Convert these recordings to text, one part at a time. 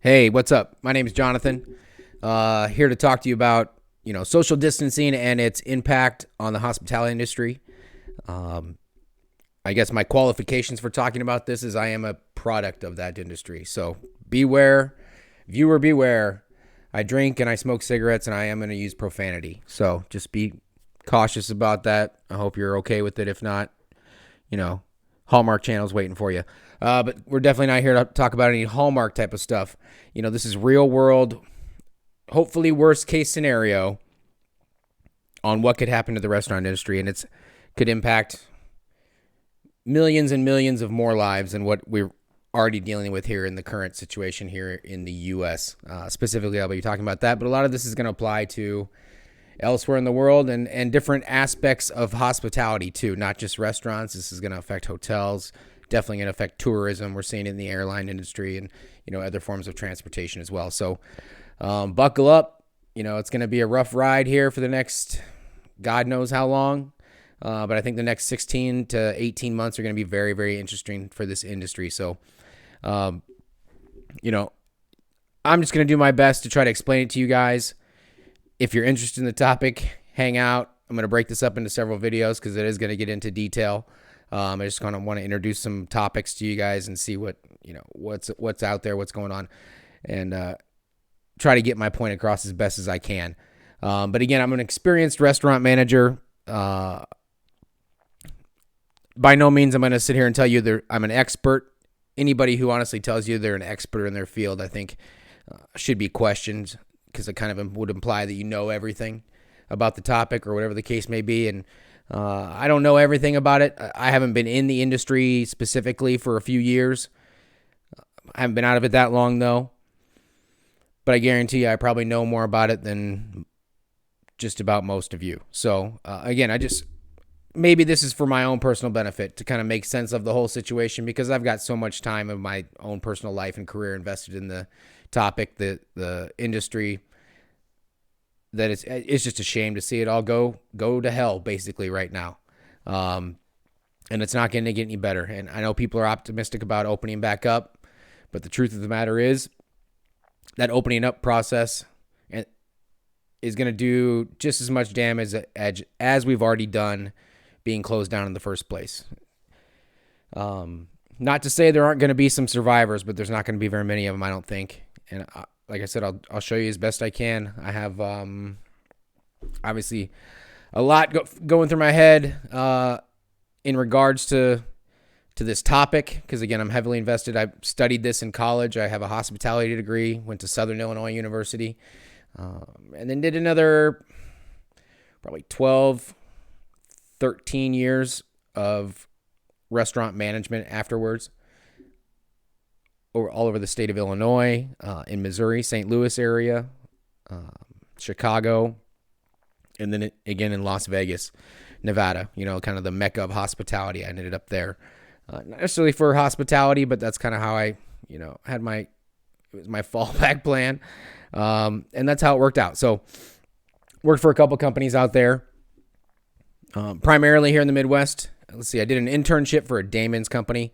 Hey, what's up? My name is Jonathan. Here to talk to you about, social distancing and its impact on the hospitality industry. I guess my qualifications for talking about this is I am a product of that industry. So beware, viewer, beware. I drink and I smoke cigarettes and I am going to use profanity. So just be cautious about that. I hope you're okay with it. If not, Hallmark Channel's waiting for you. But we're definitely not here to talk about any Hallmark type of stuff. This is real world, hopefully worst case scenario on what could happen to the restaurant industry. And it's could impact millions and millions of more lives than what we're already dealing with here in the current situation here in the U.S. Specifically, I'll be talking about that. But a lot of this is going to apply to elsewhere in the world and different aspects of hospitality too, not just restaurants. This is going to affect hotels, definitely going to affect tourism. We're seeing it in the airline industry and, other forms of transportation as well. So buckle up. It's going to be a rough ride here for the next God knows how long. But I think the next 16 to 18 months are going to be very, very interesting for this industry. So, I'm just going to do my best to try to explain it to you guys. If you're interested in the topic, hang out. I'm going to break this up into several videos because it is going to get into detail. I just kind of want to introduce some topics to you guys and see what's out there, what's going on, and try to get my point across as best as I can. But again, I'm an experienced restaurant manager. By no means I'm going to sit here and tell you I'm an expert. Anybody who honestly tells you they're an expert in their field, I think, should be questioned, because it kind of would imply that you know everything about the topic or whatever the case may be. And I don't know everything about it. I haven't been in the industry specifically for a few years. I haven't been out of it that long, though. But I guarantee you I probably know more about it than just about most of you. So, again, maybe this is for my own personal benefit to kind of make sense of the whole situation, because I've got so much time of my own personal life and career invested in the topic, the industry, that it's just a shame to see it all go to hell basically right now. And it's not going to get any better. And I know people are optimistic about opening back up, but the truth of the matter is that opening up process is going to do just as much damage as we've already done being closed down in the first place. Not to say there aren't going to be some survivors, but there's not going to be very many of them, I don't think. And like I said, I'll show you as best I can. I have obviously a lot going through my head in regards to this topic, because again, I'm heavily invested. I studied this in college. I have a hospitality degree. Went to Southern Illinois University, and then did another probably 12, 13 years of restaurant management afterwards, all over the state of Illinois, in Missouri, St. Louis area, Chicago, and then again in Las Vegas, Nevada, kind of the mecca of hospitality. I ended up there, not necessarily for hospitality, but that's kind of how I, had it was my fallback plan. And that's how it worked out. So worked for a couple companies out there, primarily here in the Midwest. Let's see, I did an internship for a Damon's company,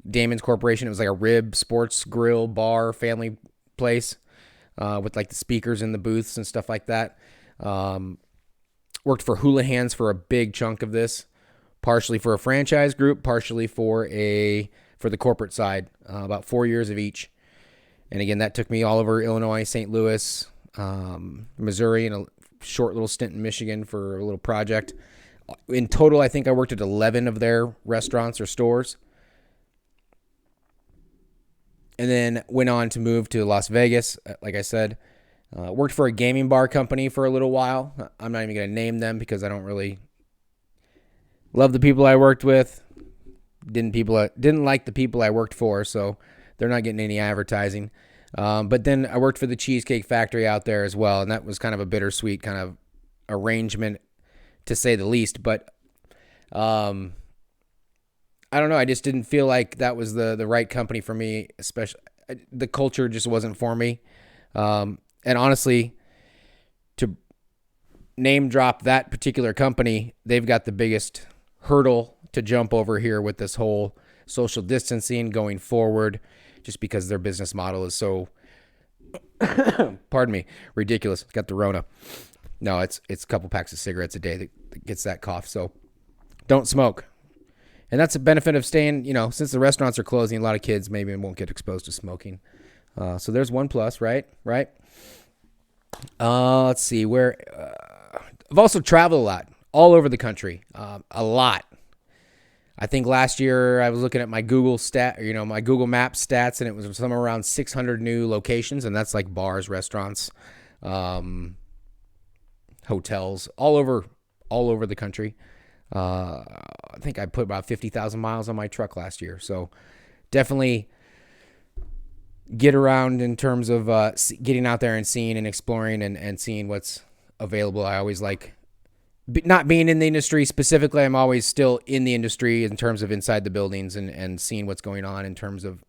Damon's Corporation. It was like a rib, sports grill, bar, family place, with like the speakers in the booths and stuff like that. Worked for Houlihan's for a big chunk of this, partially for a franchise group, partially for the corporate side, about 4 years of each. And again, that took me all over Illinois, St. Louis, Missouri, and a short little stint in Michigan for a little project. In total, I think I worked at 11 of their restaurants or stores. And then went on to move to Las Vegas, like I said. Worked for a gaming bar company for a little while. I'm not even going to name them because I don't really love the people I worked with. Didn't like the people I worked for, so they're not getting any advertising. But then I worked for the Cheesecake Factory out there as well, and that was kind of a bittersweet kind of arrangement, to say the least. But I don't know. I just didn't feel like that was the right company for me. Especially the culture just wasn't for me. And honestly, to name drop that particular company, they've got the biggest hurdle to jump over here with this whole social distancing going forward, just because their business model is so Pardon me. Ridiculous. Got the Rona. No, it's a couple packs of cigarettes a day that gets that cough. So don't smoke. And that's a benefit of staying, since the restaurants are closing, a lot of kids maybe won't get exposed to smoking. So there's one plus, right? Let's see where I've also traveled a lot, all over the country, a lot. I think last year I was looking at my Google my Google Maps stats, and it was somewhere around 600 new locations, and that's like bars, restaurants, hotels, all over the country. I think I put about 50,000 miles on my truck last year, so definitely get around in terms of getting out there and seeing and exploring and seeing what's available. I always like not being in the industry specifically. I'm always still in the industry in terms of inside the buildings and seeing what's going on in terms of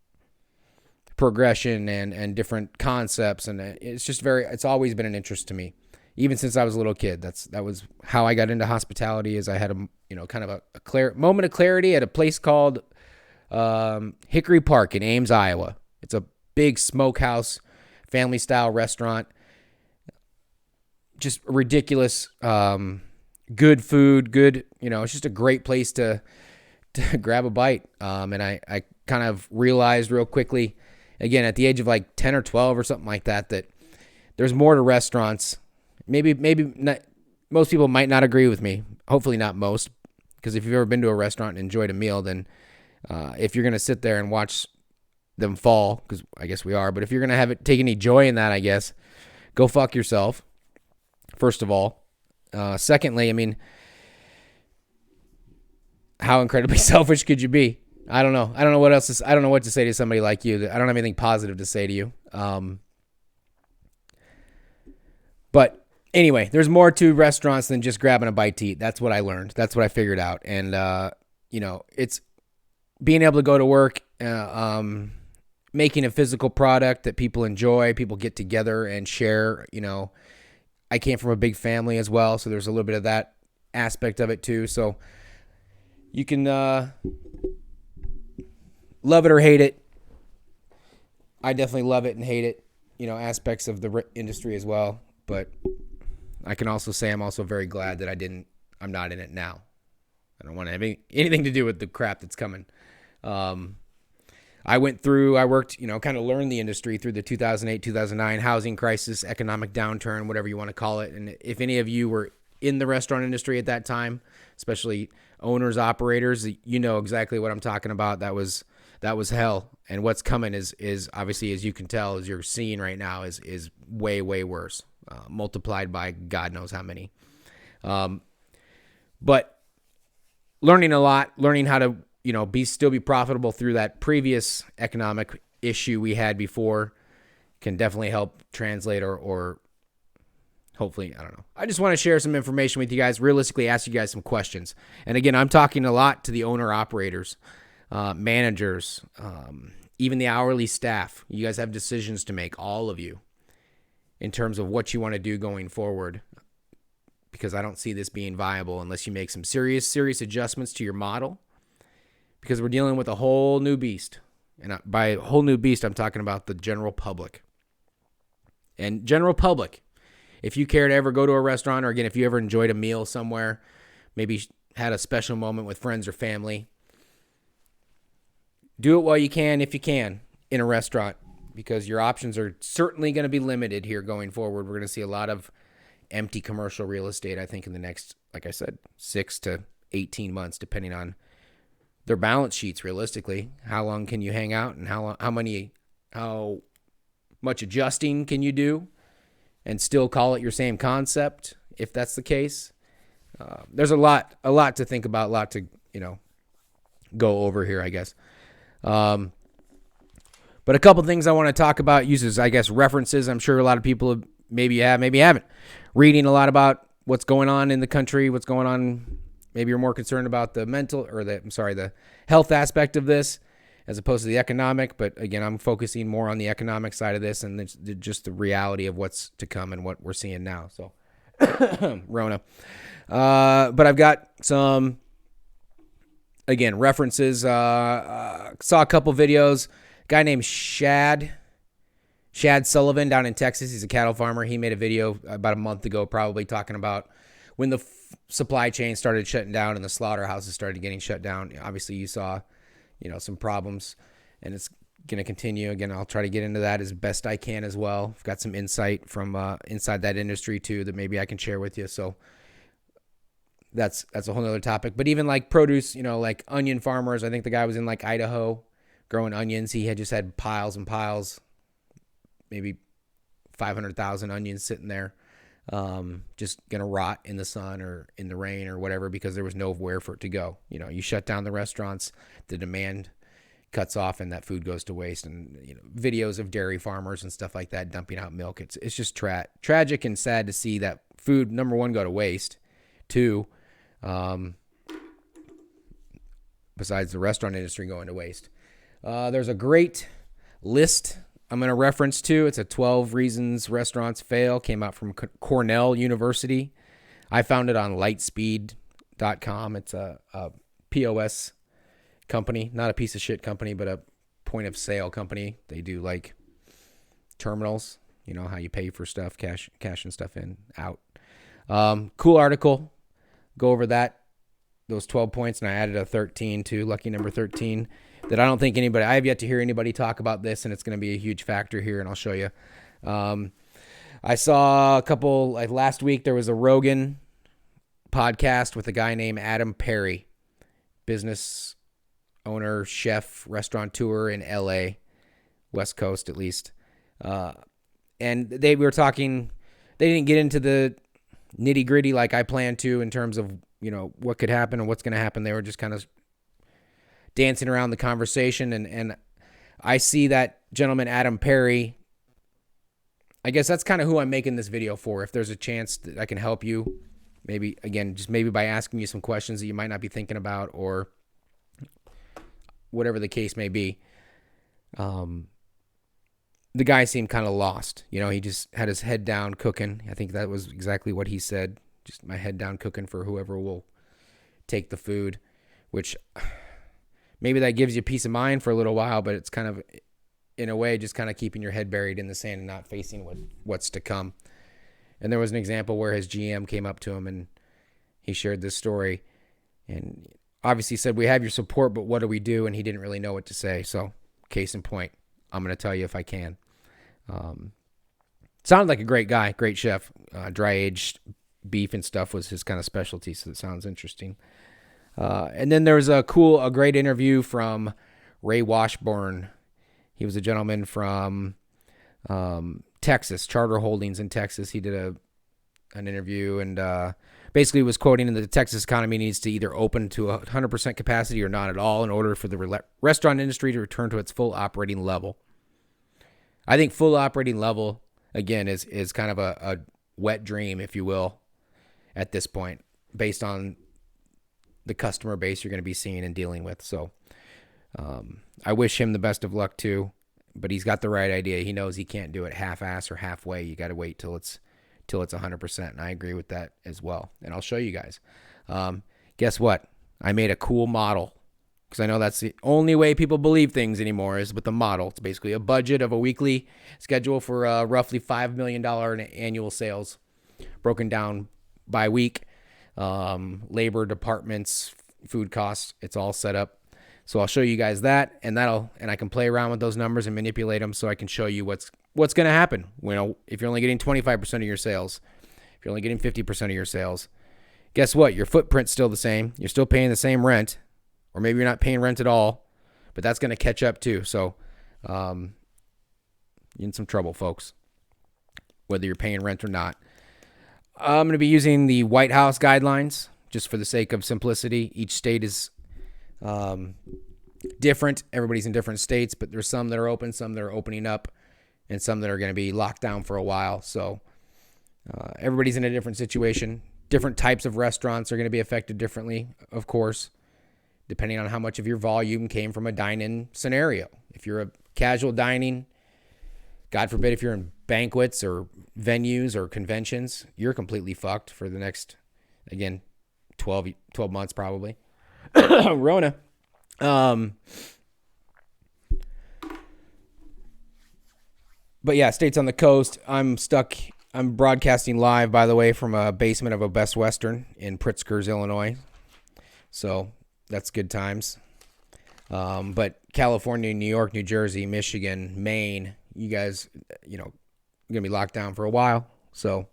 progression and different concepts. And it's always been an interest to me, even since I was a little kid. That was how I got into hospitality. Is I had kind of a moment of clarity at a place called Hickory Park in Ames, Iowa. It's a big smokehouse, family style restaurant. Just ridiculous. Good food, good, it's just a great place to grab a bite. And I kind of realized real quickly, again, at the age of like 10 or 12 or something like that there's more to restaurants. Maybe not, most people might not agree with me. Hopefully not most, because if you've ever been to a restaurant and enjoyed a meal, then if you're going to sit there and watch them fall, because I guess we are, but if you're going to take any joy in that, I guess, go fuck yourself, first of all. Secondly, I mean, how incredibly selfish could you be? I don't know. I don't know what else I don't know what to say to somebody like you. I don't have anything positive to say to you. But anyway, there's more to restaurants than just grabbing a bite to eat. That's what I learned. That's what I figured out. And, it's being able to go to work, making a physical product that people enjoy, people get together and share. I came from a big family as well, so there's a little bit of that aspect of it too. So you can love it or hate it. I definitely love it and hate it, aspects of the industry as well. But I can also say I'm also very glad that I'm not in it now. I don't want to have anything to do with the crap that's coming. I worked, kind of learned the industry through the 2008, 2009 housing crisis, economic downturn, whatever you want to call it. And if any of you were in the restaurant industry at that time, especially owners, operators, you know exactly what I'm talking about. That was hell. And what's coming is obviously, as you can tell, as you're seeing right now, is way, way worse, multiplied by God knows how many. But learning a lot, learning how to still be profitable through that previous economic issue we had before can definitely help translate or hopefully, I don't know. I just want to share some information with you guys, realistically ask you guys some questions. And again, I'm talking a lot to the owner operators, managers, even the hourly staff. You guys have decisions to make, all of you, in terms of what you want to do going forward, because I don't see this being viable unless you make some serious adjustments to your model. Because we're dealing with a whole new beast. And by a whole new beast, I'm talking about the general public. And general public, if you care to ever go to a restaurant, or again, if you ever enjoyed a meal somewhere, maybe had a special moment with friends or family, do it while you can, if you can, in a restaurant. Because your options are certainly going to be limited here going forward. We're going to see a lot of empty commercial real estate, I think, in the next, like I said, 6 to 18 months, depending on their balance sheets. Realistically, how long can you hang out, and how much adjusting can you do and still call it your same concept, if that's the case? There's a lot to think about, a lot to go over here, I guess. But a couple things I want to talk about, uses, I guess, references. I'm sure a lot of people maybe haven't, reading a lot about what's going on in the country, what's going on. Maybe you're more concerned about the health aspect of this as opposed to the economic. But again, I'm focusing more on the economic side of this and just the reality of what's to come and what we're seeing now. So, Rona. But I've got some, again, references. Saw a couple videos. A guy named Shad Shad Sullivan down in Texas, he's a cattle farmer. He made a video about a month ago probably talking about when the supply chain started shutting down and the slaughterhouses started getting shut down. Obviously, you saw, some problems, and it's going to continue. Again, I'll try to get into that as best I can as well. I've got some insight from inside that industry too that maybe I can share with you. So that's a whole nother topic. But even like produce, like onion farmers, I think the guy was in like Idaho growing onions. He had just had piles and piles, maybe 500,000 onions sitting there, just going to rot in the sun or in the rain or whatever, because there was nowhere for it to go. You shut down the restaurants, the demand cuts off, and that food goes to waste. And videos of dairy farmers and stuff like that dumping out milk. It's just tragic and sad to see that food, number one, go to waste. Two, besides the restaurant industry going to waste. There's a great list I'm going to reference to. It's a 12 Reasons Restaurants Fail. Came out from Cornell University. I found it on lightspeed.com. It's a POS company, not a piece of shit company, but a point of sale company. They do like terminals, how you pay for stuff, cashing stuff in, out. Cool article. Go over those 12 points, and I added a 13 too, lucky number 13, that I don't think I have yet to hear anybody talk about this, and it's going to be a huge factor here, and I'll show you. I saw a couple, like last week, there was a Rogan podcast with a guy named Adam Perry, business owner, chef, restaurateur in LA, West Coast at least. And we were talking, they didn't get into the nitty gritty like I planned to in terms of, what could happen and what's going to happen. They were just kind of dancing around the conversation. And I see that gentleman, Adam Perry. I guess that's kind of who I'm making this video for. If there's a chance that I can help you, maybe, again, just maybe by asking you some questions that you might not be thinking about, or whatever the case may be. The guy seemed kind of lost. He just had his head down cooking. I think that was exactly what he said. Just my head down cooking for whoever will take the food, which maybe that gives you peace of mind for a little while, but it's kind of, in a way, just kind of keeping your head buried in the sand and not facing what's to come. And there was an example where his GM came up to him and he shared this story and obviously said, "We have your support, but what do we do?" And he didn't really know what to say. So case in point, I'm going to tell you if I can. Sounded like a great guy, great chef. Dry aged beef and stuff was his kind of specialty, so it sounds interesting. And then there was a great interview from Ray Washburn. He was a gentleman from Texas, Charter Holdings in Texas. He did an interview and basically was quoting that the Texas economy needs to either open to 100% capacity or not at all in order for the restaurant industry to return to its full operating level. I think full operating level, again, is kind of a wet dream, if you will, at this point, based on the customer base you're going to be seeing and dealing with. So I wish him the best of luck too, but he's got the right idea. He knows he can't do it half-ass or halfway. You got to wait till it's 100%, and I agree with that as well. And I'll show you guys. Guess what? I made a cool model, because I know that's the only way people believe things anymore is with a model. It's basically a budget of a weekly schedule for roughly $5 million in annual sales, broken down by week, labor, departments, food costs. It's all set up. So I'll show you guys that, and I can play around with those numbers and manipulate them so I can show you what's going to happen. If you're only getting 25% of your sales, if you're only getting 50% of your sales, guess what? Your footprint's still the same. You're still paying the same rent, or maybe you're not paying rent at all, but that's going to catch up too. So you're in some trouble, folks, whether you're paying rent or not. I'm going to be using the White House guidelines just for the sake of simplicity. Each state is different. Everybody's in different states, but there's some that are open, some that are opening up, and some that are going to be locked down for a while. So everybody's in a different situation. Different types of restaurants are going to be affected differently, of course, depending on how much of your volume came from a dine-in scenario. If you're a casual dining, God forbid if you're in banquets or venues or conventions, you're completely fucked for the next, again, 12 months probably. Rona. But yeah, states on the coast. I'm broadcasting live, by the way, from a basement of a Best Western in Pritzker's, Illinois. So that's good times. But California, New York, New Jersey, Michigan, Maine, you guys, you know, going to be locked down for a while. So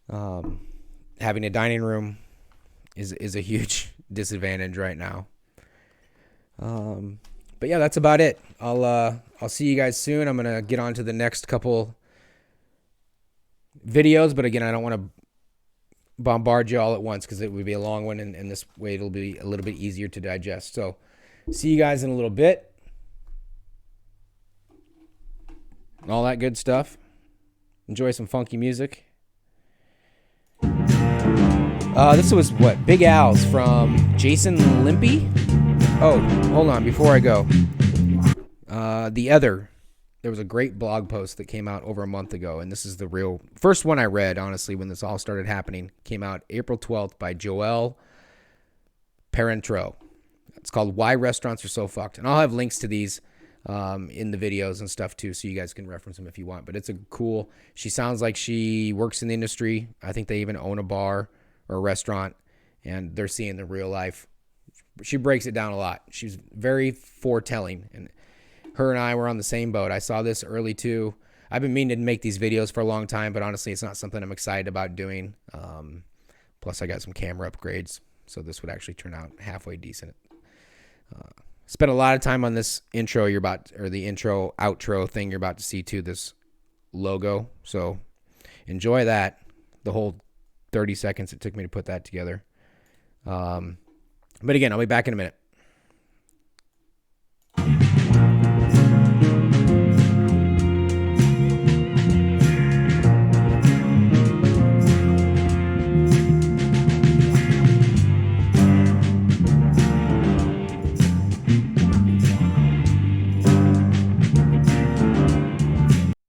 having a dining room is a huge disadvantage right now. But yeah, that's about it. I'll see you guys soon. I'm going to get on to the next couple videos, but again, I don't want to bombard you all at once because it would be a long one, and this way it'll be a little bit easier to digest. So see you guys in a little bit. All that good stuff. Enjoy some funky music. This was what? Big Al's from Jason Limpy? Oh, hold on. Before I go. The Other. There was a great blog post that came out over a month ago, and this is the real first one I read, honestly, when this all started happening. Came out April 12th by Joel Parentreau. It's called Why Restaurants Are So Fucked. And I'll have links to these in the videos and stuff too, so you guys can reference them if you want. But it's a cool, she sounds like she works in the industry. I think they even own a bar or a restaurant, and they're seeing the real life. She breaks it down a lot. She's very foretelling, and her and I were on the same boat. I saw this early too. I've been meaning to make these videos for a long time, but honestly, it's not something I'm excited about doing. Plus, I got some camera upgrades, so this would actually turn out halfway decent. Spent a lot of time on this intro the intro outro thing you're about to see too, this logo. So enjoy that. The whole 30 seconds it took me to put that together. But again, I'll be back in a minute.